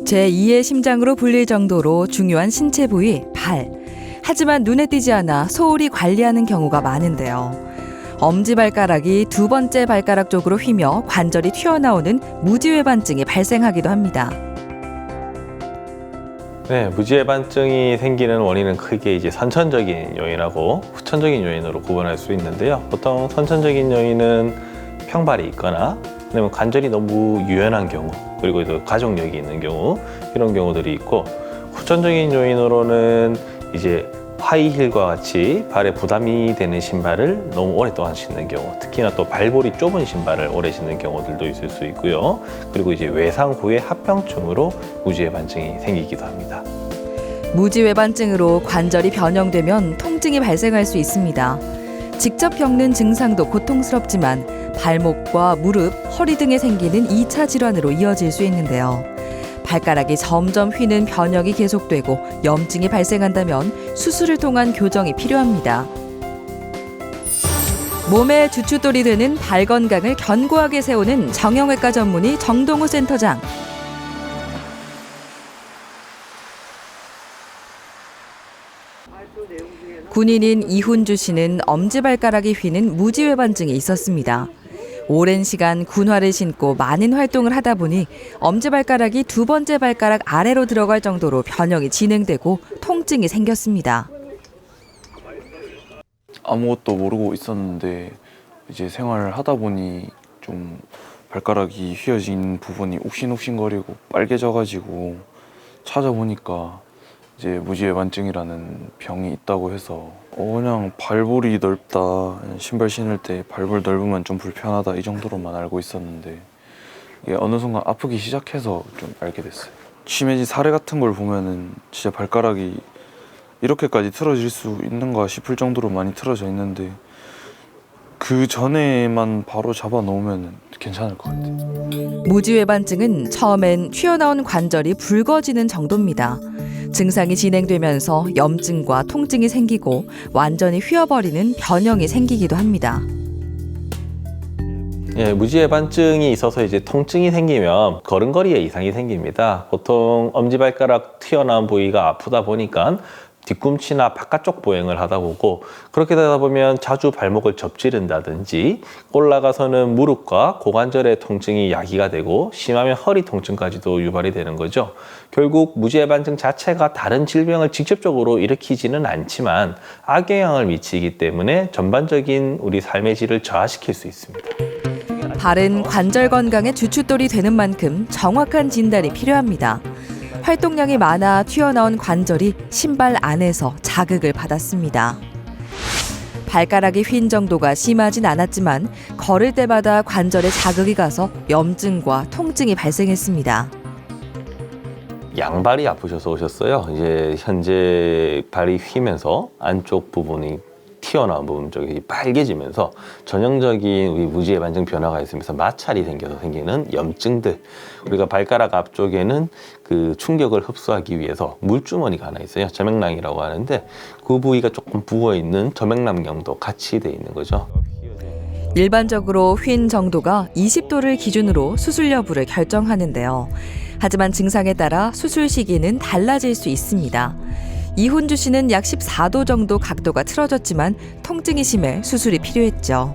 제2의 심장으로 불릴 정도로 중요한 신체 부위 발. 하지만 눈에 띄지 않아 소홀히 관리하는 경우가 많은데요. 엄지발가락이 두 번째 발가락 쪽으로 휘며 관절이 튀어나오는 무지외반증이 발생하기도 합니다. 네, 무지외반증이 생기는 원인은 크게 이제 선천적인 요인하고 후천적인 요인으로 구분할 수 있는데요. 보통 선천적인 요인은 평발이 있거나 아니면 관절이 너무 유연한 경우, 그리고 또 가족력이 있는 경우, 이런 경우들이 있고, 후천적인 요인으로는 이제 하이힐과 같이 발에 부담이 되는 신발을 너무 오랫동안 신는 경우, 특히나 또 발볼이 좁은 신발을 오래 신는 경우들도 있을 수 있고요. 그리고 이제 외상 후에 합병증으로 무지외반증이 생기기도 합니다. 무지외반증으로 관절이 변형되면 통증이 발생할 수 있습니다. 직접 겪는 증상도 고통스럽지만 발목과 무릎, 허리 등에 생기는 2차 질환으로 이어질 수 있는데요. 발가락이 점점 휘는 변형이 계속되고 염증이 발생한다면 수술을 통한 교정이 필요합니다. 몸의 주춧돌이 되는 발 건강을 견고하게 세우는 정형외과 전문의 정동우 센터장. 군인인 이훈주 씨는 엄지발가락이 휘는 무지외반증이 있었습니다. 오랜 시간 군화를 신고 많은 활동을 하다 보니 엄지발가락이 두 번째 발가락 아래로 들어갈 정도로 변형이 진행되고 통증이 생겼습니다. 아무것도 모르고 있었는데 이제 생활을 하다 보니 좀 발가락이 휘어진 부분이 욱신욱신거리고 빨개져가지고 찾아보니까 이제 무지외반증이라는 병이 있다고 해서 그냥 발볼이 넓다, 신발 신을 때 발볼 넓으면 좀 불편하다 이 정도로만 알고 있었는데 이게 어느 순간 아프기 시작해서 좀 알게 됐어요. 치매지 사례 같은 걸 보면은 진짜 발가락이 이렇게까지 틀어질 수 있는가 싶을 정도로 많이 틀어져 있는데 그 전에만 바로 잡아 놓으면 괜찮을 것 같아요. 무지외반증은 처음엔 튀어나온 관절이 붉어지는 정도입니다. 증상이 진행되면서 염증과 통증이 생기고 완전히 휘어버리는 변형이 생기기도 합니다. 예, 무지외반증이 있어서 이제 통증이 생기면 걸음걸이에 이상이 생깁니다. 보통 엄지발가락 튀어나온 부위가 아프다 보니까 뒤꿈치나 바깥쪽 보행을 하다 보고, 그렇게 되다 보면 자주 발목을 접지른다든지 올라가서는 무릎과 고관절의 통증이 야기가 되고 심하면 허리 통증까지도 유발이 되는 거죠. 결국 무지외반증 자체가 다른 질병을 직접적으로 일으키지는 않지만 악영향을 미치기 때문에 전반적인 우리 삶의 질을 저하시킬 수 있습니다. 발은 관절 건강의 주춧돌이 되는 만큼 정확한 진단이 필요합니다. 활동량이 많아 튀어나온 관절이 신발 안에서 자극을 받았습니다. 발가락이 휜 정도가 심하진 않았지만 걸을 때마다 관절에 자극이 가서 염증과 통증이 발생했습니다. 양발이 아프셔서 오셨어요. 이제 현재 발이 휘면서 안쪽 부분이 튀어나온 부분 쪽이 빨개지면서 전형적인 우리 무지외반증 변화가 있으면서 마찰이 생겨서 생기는 염증들, 우리가 발가락 앞쪽에는 그 충격을 흡수하기 위해서 물주머니가 하나 있어요. 저맥낭이라고 하는데 그 부위가 조금 부어있는 저맥낭경도 같이 돼 있는 거죠. 일반적으로 휜 정도가 20도를 기준으로 수술 여부를 결정하는데요. 하지만 증상에 따라 수술 시기는 달라질 수 있습니다. 이훈주 씨는 약 14도 정도 각도가 틀어졌지만 통증이 심해 수술이 필요했죠.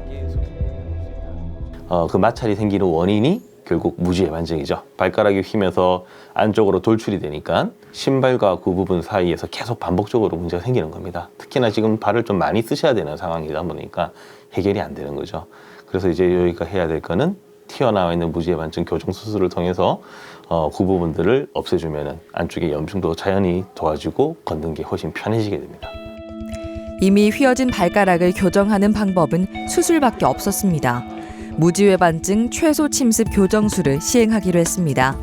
그 마찰이 생기는 원인이 결국 무지외반증이죠. 발가락이 휘면서 안쪽으로 돌출이 되니까 신발과 그 부분 사이에서 계속 반복적으로 문제가 생기는 겁니다. 특히나 지금 발을 좀 많이 쓰셔야 되는 상황이다 보니까 해결이 안 되는 거죠. 그래서 이제 여기가 해야 될 거는 튀어나와 있는 무지외반증 교정 수술을 통해서 그 부분들을 없애주면은 안쪽에 염증도 자연히 도와주고 걷는 게 훨씬 편해지게 됩니다. 이미 휘어진 발가락을 교정하는 방법은 수술밖에 없었습니다. 무지외반증 최소 침습 교정술을 시행하기로 했습니다.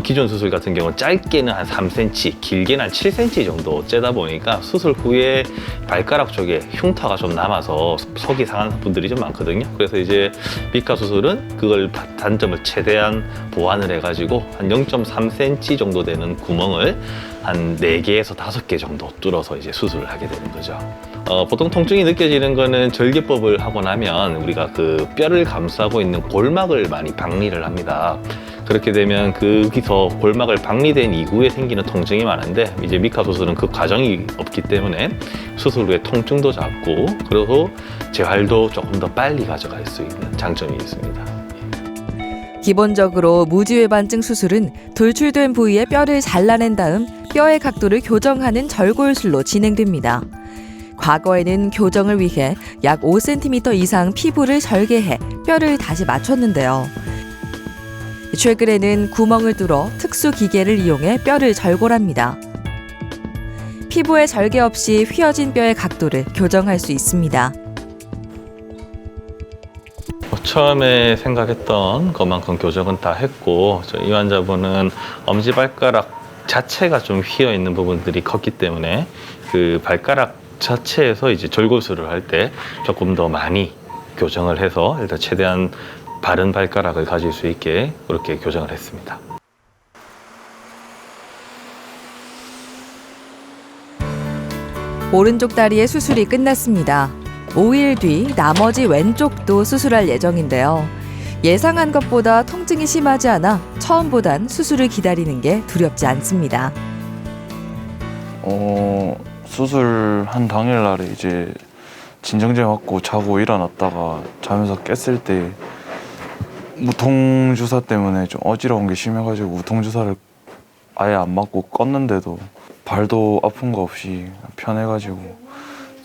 기존 수술 같은 경우는 짧게는 한 3cm, 길게는 한 7cm 정도 째다 보니까 수술 후에 발가락 쪽에 흉터가 좀 남아서 속이 상한 분들이 좀 많거든요. 그래서 이제 미카 수술은 그걸 단점을 최대한 보완을 해가지고 한 0.3cm 정도 되는 구멍을 한 4개에서 5개 정도 뚫어서 이제 수술을 하게 되는 거죠. 보통 통증이 느껴지는 거는 절개법을 하고 나면 우리가 그 뼈를 감싸고 있는 골막을 많이 박리를 합니다. 그렇게 되면 거기서 골막을 박리된 이후에 생기는 통증이 많은데 이제 미카 수술은 그 과정이 없기 때문에 수술 후에 통증도 잡고 그리고 재활도 조금 더 빨리 가져갈 수 있는 장점이 있습니다. 기본적으로 무지외반증 수술은 돌출된 부위의 뼈를 잘라낸 다음 뼈의 각도를 교정하는 절골술로 진행됩니다. 과거에는 교정을 위해 약 5cm 이상 피부를 절개해 뼈를 다시 맞췄는데요. 최근에는 구멍을 뚫어 특수 기계를 이용해 뼈를 절골합니다. 피부에 절개 없이 휘어진 뼈의 각도를 교정할 수 있습니다. 처음에 생각했던 것만큼 교정은 다 했고 이 환자분은 엄지발가락 자체가 좀 휘어 있는 부분들이 컸기 때문에 그 발가락 자체에서 이제 절골술을 할 때 조금 더 많이 교정을 해서 일단 최대한 바른 발가락을 가질 수 있게 그렇게 교정을 했습니다. 오른쪽 다리의 수술이 끝났습니다. 5일 뒤 나머지 왼쪽도 수술할 예정인데요. 예상한 것보다 통증이 심하지 않아 처음보단 수술을 기다리는 게 두렵지 않습니다. 수술한 당일날에 이제 진정제 맞고 자고 일어났다가 자면서 깼을 때 무통주사 때문에 좀 어지러운 게 심해가지고 무통주사를 아예 안 맞고 껐는데도 발도 아픈 거 없이 편해가지고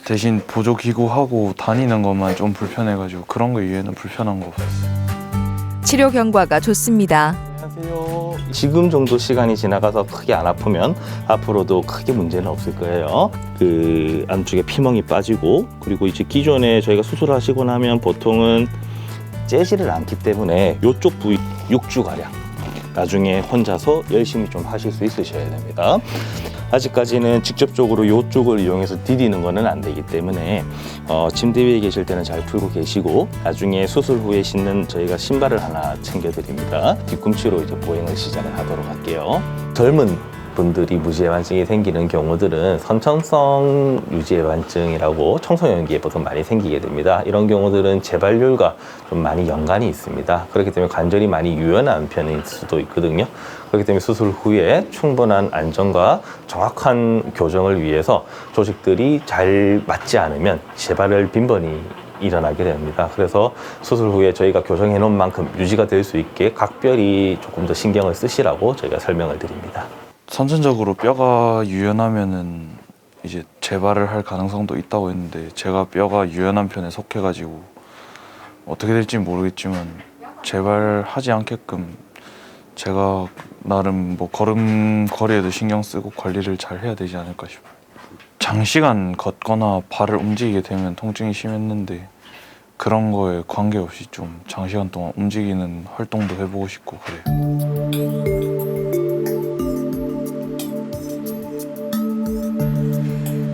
대신 보조기구하고 다니는 것만 좀 불편해가지고 그런 거 이외에는 불편한 거 없었어요. 치료 경과가 좋습니다. 안녕하세요. 지금 정도 시간이 지나가서 크게 안 아프면 앞으로도 크게 문제는 없을 거예요. 그 안쪽에 피멍이 빠지고 그리고 이제 기존에 저희가 수술하시고 나면 보통은 째지를 않기 때문에 이쪽 부위 6주가량 나중에 혼자서 열심히 좀 하실 수 있으셔야 됩니다. 아직까지는 직접적으로 이쪽을 이용해서 디디는 거는 안 되기 때문에 침대 위에 계실 때는 잘 풀고 계시고 나중에 수술 후에 신는 저희가 신발을 하나 챙겨드립니다. 뒤꿈치로 이제 보행을 시작을 하도록 할게요. 젊은 분들이 무지외반증이 생기는 경우들은 선천성 유지외반증이라고 청소년기에 보통 많이 생기게 됩니다. 이런 경우들은 재발률과 좀 많이 연관이 있습니다. 그렇기 때문에 관절이 많이 유연한 편일 수도 있거든요. 그렇기 때문에 수술 후에 충분한 안정과 정확한 교정을 위해서 조직들이 잘 맞지 않으면 재발을 빈번히 일어나게 됩니다. 그래서 수술 후에 저희가 교정해 놓은 만큼 유지가 될 수 있게 각별히 조금 더 신경을 쓰시라고 저희가 설명을 드립니다. 선천적으로 뼈가 유연하면은 이제 재발을 할 가능성도 있다고 했는데 제가 뼈가 유연한 편에 속해가지고 어떻게 될지 모르겠지만 재발하지 않게끔 제가 나름 뭐 걸음걸이에도 신경 쓰고 관리를 잘 해야 되지 않을까 싶어요. 장시간 걷거나 발을 움직이게 되면 통증이 심했는데 그런 거에 관계없이 좀 장시간 동안 움직이는 활동도 해보고 싶고 그래요.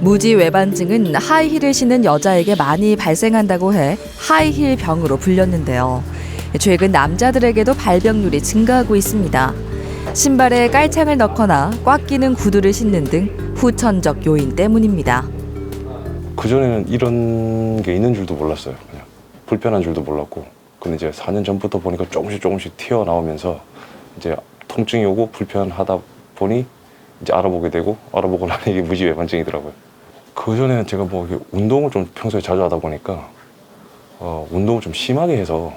무지외반증은 하이힐을 신는 여자에게 많이 발생한다고 해 하이힐 병으로 불렸는데요. 최근 남자들에게도 발병률이 증가하고 있습니다. 신발에 깔창을 넣거나 꽉 끼는 구두를 신는 등 후천적 요인 때문입니다. 그전에는 이런 게 있는 줄도 몰랐어요. 그냥 불편한 줄도 몰랐고. 근데 이제 4년 전부터 보니까 조금씩 튀어나오면서 이제 통증이 오고 불편하다 보니 이제 알아보게 되고 알아보고 나니 이게 무지외반증이더라고요. 그전에는 제가 뭐 운동을 좀 평소에 자주 하다 보니까 운동을 좀 심하게 해서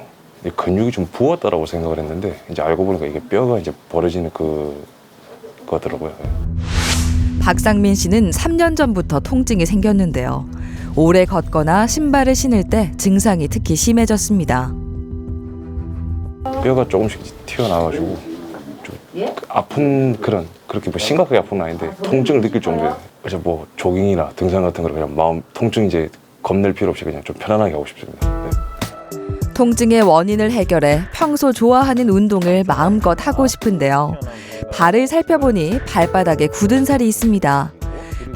근육이 좀 부었다라고 생각을 했는데 이제 알고 보니까 이게 뼈가 이제 벌어지는 거더라고요. 박상민 씨는 3년 전부터 통증이 생겼는데요. 오래 걷거나 신발을 신을 때 증상이 특히 심해졌습니다. 뼈가 조금씩 튀어나와가지고 좀 아픈 그렇게 뭐 심각하게 아픈 건 아닌데 통증을 느낄 정도예요. 그래서 뭐 조깅이나 등산 같은 걸 그냥 마음 통증 이제 겁낼 필요 없이 그냥 좀 편안하게 하고 싶습니다. 네. 통증의 원인을 해결해 평소 좋아하는 운동을 마음껏 하고 싶은데요. 발을 살펴보니 발바닥에 굳은 살이 있습니다.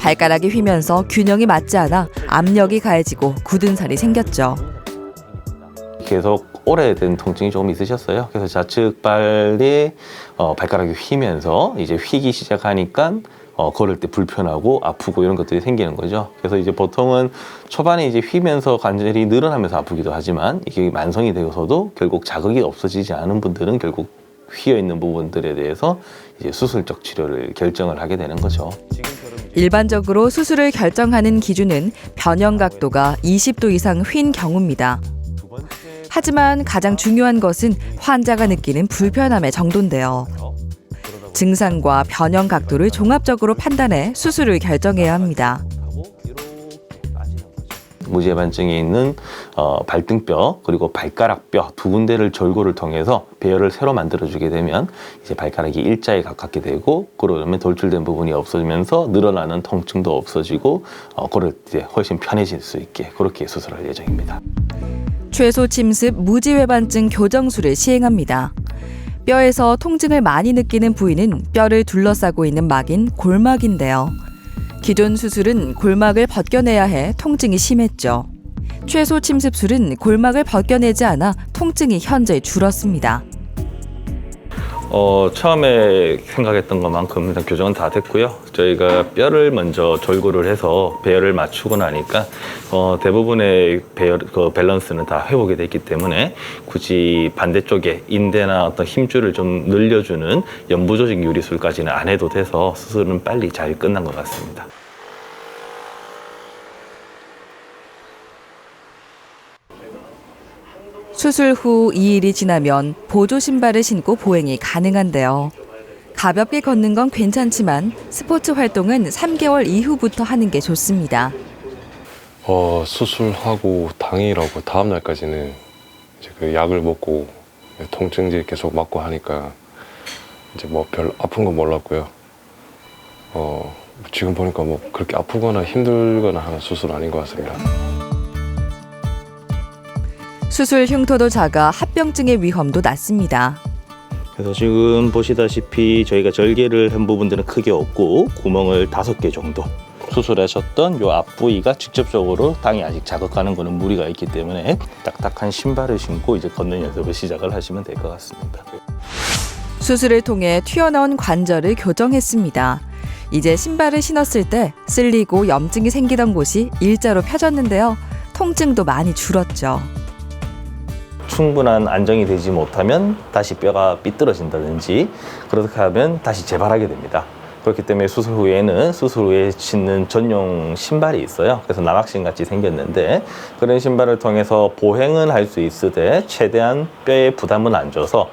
발가락이 휘면서 균형이 맞지 않아 압력이 가해지고 굳은 살이 생겼죠. 계속 오래된 통증이 조금 있으셨어요. 그래서 좌측 발에 발가락이 휘면서 이제 휘기 시작하니까 걸을 때 불편하고 아프고 이런 것들이 생기는 거죠. 그래서 이제 보통은 초반에 이제 휘면서 관절이 늘어나면서 아프기도 하지만 이게 만성이 되어서도 결국 자극이 없어지지 않은 분들은 결국 휘어 있는 부분들에 대해서 이제 수술적 치료를 결정을 하게 되는 거죠. 일반적으로 수술을 결정하는 기준은 변형 각도가 20도 이상 휜 경우입니다. 하지만 가장 중요한 것은 환자가 느끼는 불편함의 정도인데요. 증상과 변형 각도를 종합적으로 판단해 수술을 결정해야 합니다. 무지해반증에 있는 발등뼈 그리고 발가락뼈 두 군데를 절골을 통해서 배열을 새로 만들어주게 되면 이제 발가락이 일자에 가깝게 되고 그러면 돌출된 부분이 없어지면서 늘어나는 통증도 없어지고 그럴 때 훨씬 편해질 수 있게 그렇게 수술할 예정입니다. 최소 침습 무지외반증 교정술을 시행합니다. 뼈에서 통증을 많이 느끼는 부위는 뼈를 둘러싸고 있는 막인 골막인데요. 기존 수술은 골막을 벗겨내야 해 통증이 심했죠. 최소 침습술은 골막을 벗겨내지 않아 통증이 현저히 줄었습니다. 처음에 생각했던 것만큼 일단 교정은 다 됐고요. 저희가 뼈를 먼저 절골을 해서 배열을 맞추고 나니까 대부분의 밸런스는 다 회복이 됐기 때문에 굳이 반대쪽에 인대나 어떤 힘줄을 좀 늘려주는 연부조직 유리술까지는 안 해도 돼서 수술은 빨리 잘 끝난 것 같습니다. 수술 후 2일이 지나면 보조 신발을 신고 보행이 가능한데요. 가볍게 걷는 건 괜찮지만 스포츠 활동은 3개월 이후부터 하는 게 좋습니다. 수술하고 당일하고 다음 날까지는 이제 그 약을 먹고 통증제 계속 맞고 하니까 이제 뭐 별 아픈 건 몰랐고요. 지금 보니까 뭐 그렇게 아프거나 힘들거나 하는 수술은 아닌 것 같습니다. 수술 흉터도 작아 합병증의 위험도 낮습니다. 그래서 지금 보시다시피 저희가 절개를 한 부분들은 크게 없고 구멍을 5개 정도 수술하셨던 요 앞부위가 직접적으로 당이 아직 자극하는 거는 무리가 있기 때문에 딱딱한 신발을 신고 이제 걷는 연습을 시작을 하시면 될 것 같습니다. 수술을 통해 튀어나온 관절을 교정했습니다. 이제 신발을 신었을 때 쓸리고 염증이 생기던 곳이 일자로 펴졌는데요. 통증도 많이 줄었죠. 충분한 안정이 되지 못하면 다시 뼈가 삐뚤어진다든지 그렇게 하면 다시 재발하게 됩니다. 그렇기 때문에 수술 후에는 수술 후에 신는 전용 신발이 있어요. 그래서 남학신 같이 생겼는데 그런 신발을 통해서 보행은 할 수 있으되 최대한 뼈에 부담은 안 줘서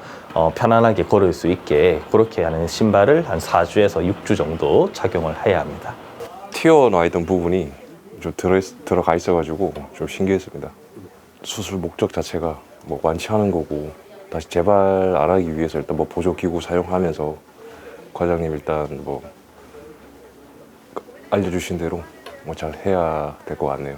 편안하게 걸을 수 있게 그렇게 하는 신발을 한 4주에서 6주 정도 착용을 해야 합니다. 튀어나와 있던 부분이 좀 들어가 있어가지고 좀 신기했습니다. 수술 목적 자체가 뭐 완치하는 거고 다시 재발 안 하기 위해서 일단 뭐 보조기구 사용하면서 과장님 일단 뭐 알려주신 대로 뭐 잘 해야 될 것 같네요.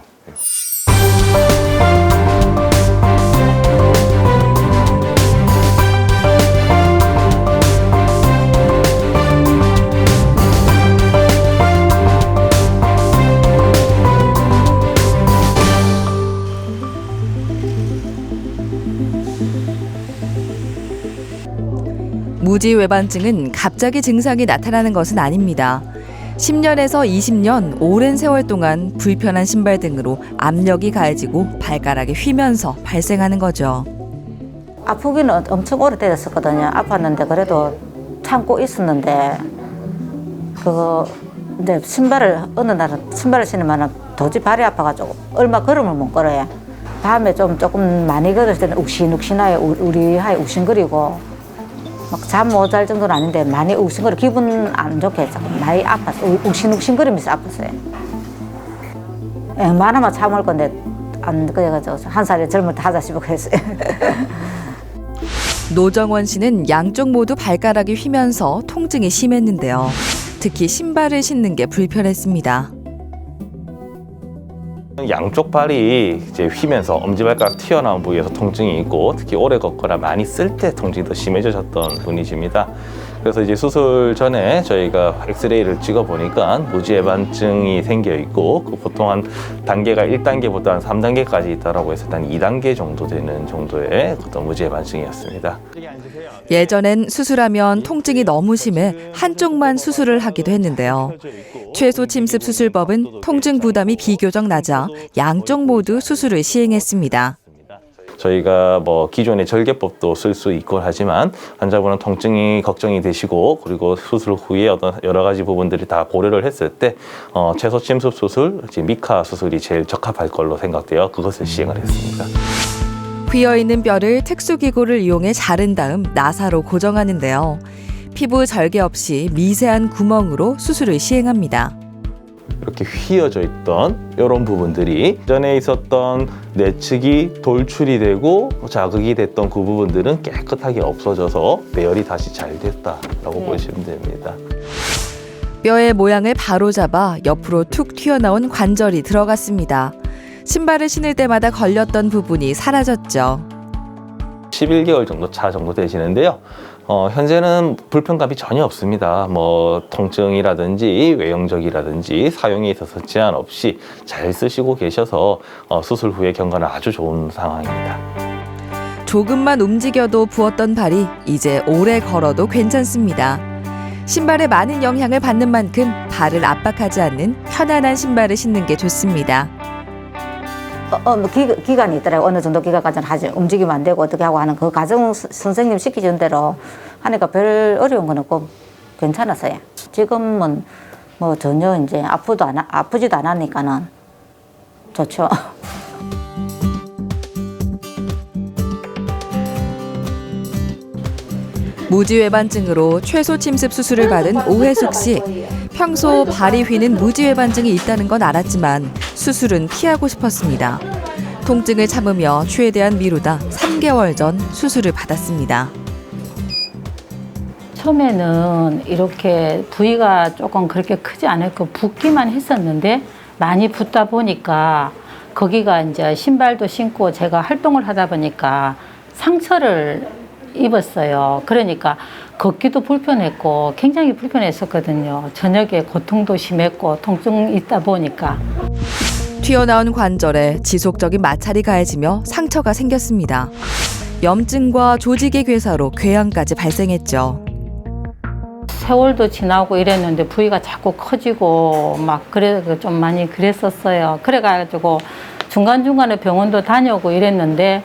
무지외반증은 갑자기 증상이 나타나는 것은 아닙니다. 10년에서 20년 오랜 세월 동안 불편한 신발 등으로 압력이 가해지고 발가락이 휘면서 발생하는 거죠. 아프기는 엄청 오래됐었거든요. 아팠는데 그래도 참고 있었는데 근데 신발을 어느 날은 신발을 신으면 도저히 발이 아파가지고 얼마 걸음을 못 걸어요. 밤에 조금 많이 걸을 때는 욱신욱신하여 우리하에 욱신거리고 막 잠 못 잘 정도는 아닌데 많이 욱신거려 기분 안 좋게 조금 많이 아팠어. 욱신욱신거리면서 아팠어요. 웬만하면 참을 건데 안 그래가지고 한 살이 젊을 때 하자 싶어 그랬어요. 노정원 씨는 양쪽 모두 발가락이 휘면서 통증이 심했는데요. 특히 신발을 신는 게 불편했습니다. 양쪽 발이 이제 휘면서 엄지발가락 튀어나온 부위에서 통증이 있고 특히 오래 걷거나 많이 쓸 때 통증이 더 심해지셨던 분이십니다. 그래서 이제 수술 전에 저희가 엑스레이를 찍어 보니까 무지외반증이 생겨 있고 보통 한 단계가 1단계부터 한 3단계까지 있다라고 해서 한 2단계 정도 되는 정도의 어떤 무지외반증이었습니다. 예전엔 수술하면 통증이 너무 심해 한쪽만 수술을 하기도 했는데요. 최소 침습 수술법은 통증 부담이 비교적 낮아 양쪽 모두 수술을 시행했습니다. 저희가 뭐 기존의 절개법도 쓸 수 있고 하지만 환자분은 통증이 걱정이 되시고 그리고 수술 후에 어떤 여러 가지 부분들이 다 고려를 했을 때 채소 침습 수술, 미카 수술이 제일 적합할 걸로 생각되어 그것을 시행을 했습니다. 휘어있는 뼈를 특수기구를 이용해 자른 다음 나사로 고정하는데요. 피부 절개 없이 미세한 구멍으로 수술을 시행합니다. 이렇게 휘어져 있던 이런 부분들이 전에 있었던 내측이 돌출이 되고 자극이 됐던 그 부분들은 깨끗하게 없어져서 배열이 다시 잘 됐다라고 보시면 됩니다. 뼈의 모양을 바로잡아 옆으로 툭 튀어나온 관절이 들어갔습니다. 신발을 신을 때마다 걸렸던 부분이 사라졌죠. 11개월 정도 차 정도 되시는데요. 현재는 불편감이 전혀 없습니다. 뭐 통증이라든지 외형적이라든지 사용에 있어서 제한 없이 잘 쓰시고 계셔서 수술 후에 경과는 아주 좋은 상황입니다. 조금만 움직여도 부었던 발이 이제 오래 걸어도 괜찮습니다. 신발에 많은 영향을 받는 만큼 발을 압박하지 않는 편안한 신발을 신는 게 좋습니다. 뭐 기간이 있더라고요. 어느 정도 기간까지는 움직이면 안 되고 어떻게 하고 하는 그 과정 선생님 시키신 대로 하니까 별 어려운 건 없고 괜찮았어요. 지금은 뭐 전혀 이제 아프지도 안 하니까는 좋죠. 무지외반증으로 최소 침습 수술을 받은 오혜숙 씨. 평소 발이 휘는 무지외반증이 있다는 건 알았지만 수술은 피하고 싶었습니다. 통증을 참으며 최대한 미루다 3개월 전 수술을 받았습니다. 처음에는 이렇게 부위가 조금 그렇게 크지 않았고 붓기만 했었는데 많이 붓다 보니까 거기가 이제 신발도 신고 제가 활동을 하다 보니까 상처를 입었어요. 그러니까 걷기도 불편했고 굉장히 불편했었거든요. 저녁에 고통도 심했고 통증이 있다 보니까. 튀어나온 관절에 지속적인 마찰이 가해지며 상처가 생겼습니다. 염증과 조직의 괴사로 궤양까지 발생했죠. 세월도 지나고 이랬는데 부위가 자꾸 커지고 막 그래 좀 많이 그랬었어요. 그래가지고 중간중간에 병원도 다녀오고 이랬는데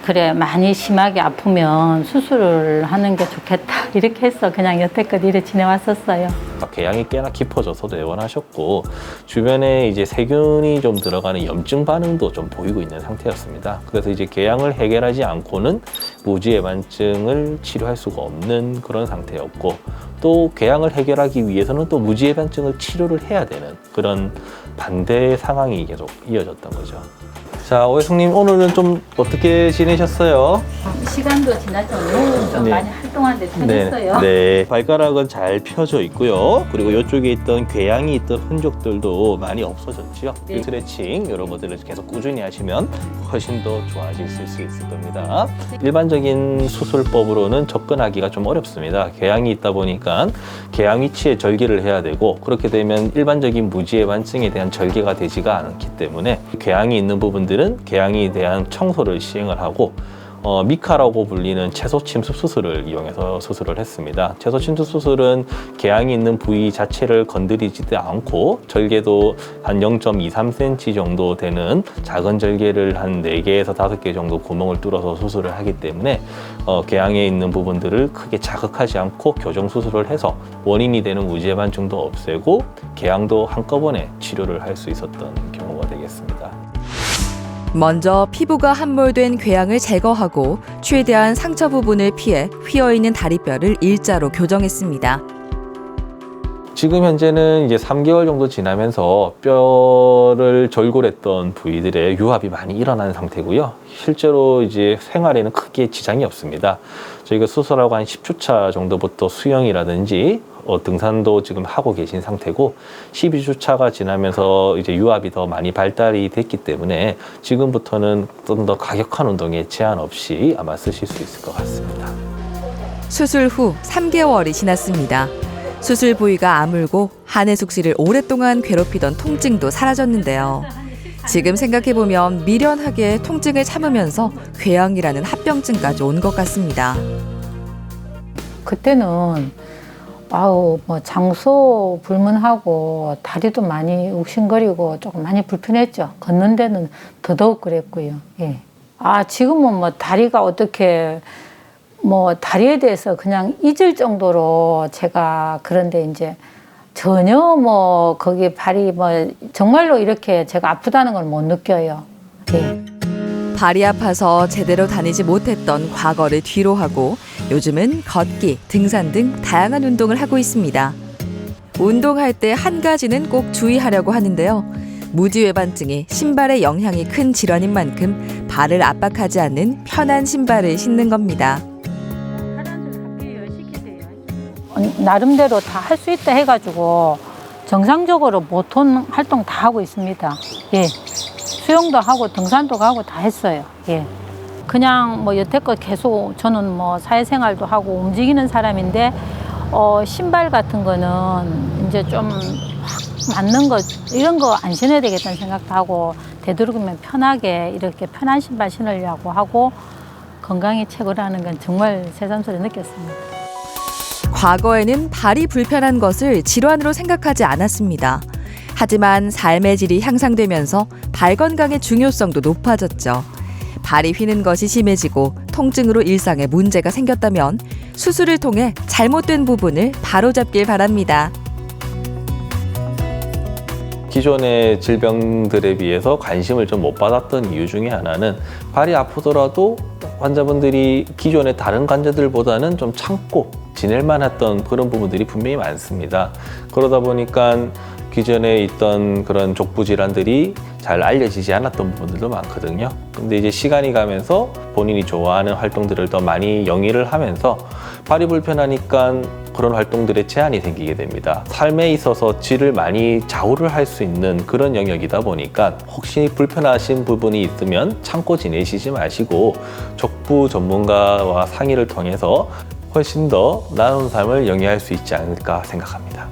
그래 많이 심하게 아프면 수술을 하는 게 좋겠다 이렇게 해서 그냥 여태껏 이래 지내왔었어요. 궤양이 꽤나 깊어져서 내원하셨고 주변에 이제 세균이 좀 들어가는 염증 반응도 좀 보이고 있는 상태였습니다. 그래서 이제 궤양을 해결하지 않고는 무지외반증을 치료할 수가 없는 그런 상태였고 또 궤양을 해결하기 위해서는 또 무지외반증을 치료를 해야 되는 그런 반대의 상황이 계속 이어졌던 거죠. 자, 오혜숙님 오늘은 좀 어떻게 지내셨어요? 시간도 지났지만 좀 네. 많이 활동하는데 편했어요. 네. 발가락은 잘 펴져 있고요. 그리고 이쪽에 있던 궤양이 있던 흔적들도 많이 없어졌죠. 네. 스트레칭 이런 것들을 계속 꾸준히 하시면 훨씬 더 좋아지실 수 있을 겁니다. 일반적인 수술법으로는 접근하기가 좀 어렵습니다. 궤양이 있다 보니까 궤양 위치에 절개를 해야 되고 그렇게 되면 일반적인 무지외반증에 대한 절개가 되지가 않기 때문에 궤양이 있는 부분들은 궤양에 대한 청소를 시행을 하고 미카라고 불리는 채소 침습 수술을 이용해서 수술을 했습니다. 채소 침습 수술은 궤양이 있는 부위 자체를 건드리지도 않고 절개도 한 0.23cm 정도 되는 작은 절개를 한 4개에서 5개 정도 구멍을 뚫어서 수술을 하기 때문에 궤양에 있는 부분들을 크게 자극하지 않고 교정 수술을 해서 원인이 되는 무지외반증도 없애고 궤양도 한꺼번에 치료를 할 수 있었던 경우가 되겠습니다. 먼저 피부가 함몰된 궤양을 제거하고 최대한 상처 부분을 피해 휘어있는 다리뼈를 일자로 교정했습니다. 지금 현재는 이제 3개월 정도 지나면서 뼈를 절골했던 부위들의 유합이 많이 일어난 상태고요. 실제로 이제 생활에는 크게 지장이 없습니다. 저희가 수술하고 한 10주차 정도부터 수영이라든지 등산도 지금 하고 계신 상태고 12주차가 지나면서 이제 유압이 더 많이 발달이 됐기 때문에 지금부터는 좀 더 가격한 운동에 제한 없이 아마 쓰실 수 있을 것 같습니다. 수술 후 3개월이 지났습니다. 수술 부위가 아물고 한혜숙 씨를 오랫동안 괴롭히던 통증도 사라졌는데요. 지금 생각해보면 미련하게 통증을 참으면서 궤양이라는 합병증까지 온 것 같습니다. 그때는 뭐 장소 불문하고 다리도 많이 욱신거리고 조금 많이 불편했죠. 걷는 데는 더더욱 그랬고요. 예. 지금은 뭐 다리가 어떻게 뭐 다리에 대해서 그냥 잊을 정도로 제가 그런데 이제 전혀 뭐 거기 발이 뭐 정말로 이렇게 제가 아프다는 걸 못 느껴요. 예. 발이 아파서 제대로 다니지 못했던 과거를 뒤로 하고 요즘은 걷기, 등산 등 다양한 운동을 하고 있습니다. 운동할 때 한 가지는 꼭 주의하려고 하는데요. 무지외반증이 신발에 영향이 큰 질환인 만큼 발을 압박하지 않는 편한 신발을 신는 겁니다. 나름대로 다 할 수 있다 해가지고 정상적으로 모톤 활동 다 하고 있습니다. 예. 수영도 하고 등산도 가고 다 했어요. 예. 그냥 뭐 여태껏 계속 저는 뭐 사회생활도 하고 움직이는 사람인데 신발 같은 거는 이제 좀 확 맞는 거 이런 거 안 신어야 되겠다는 생각도 하고 되도록이면 편하게 이렇게 편한 신발 신으려고 하고 건강이 최고라는 건 정말 새삼스레 느꼈습니다. 과거에는 발이 불편한 것을 질환으로 생각하지 않았습니다. 하지만 삶의 질이 향상되면서 발 건강의 중요성도 높아졌죠. 발이 휘는 것이 심해지고 통증으로 일상에 문제가 생겼다면 수술을 통해 잘못된 부분을 바로잡길 바랍니다. 기존의 질병들에 비해서 관심을 좀 못 받았던 이유 중에 하나는 발이 아프더라도 환자분들이 기존의 다른 관자들보다는 좀 참고 지낼만 했던 그런 부분들이 분명히 많습니다. 그러다 보니까 기존에 있던 그런 족부 질환들이 잘 알려지지 않았던 부분들도 많거든요. 근데 이제 시간이 가면서 본인이 좋아하는 활동들을 더 많이 영위를 하면서 발이 불편하니까 그런 활동들에 제한이 생기게 됩니다. 삶에 있어서 질을 많이 좌우를 할 수 있는 그런 영역이다 보니까 혹시 불편하신 부분이 있으면 참고 지내시지 마시고 족부 전문가와 상의를 통해서 훨씬 더 나은 삶을 영위할 수 있지 않을까 생각합니다.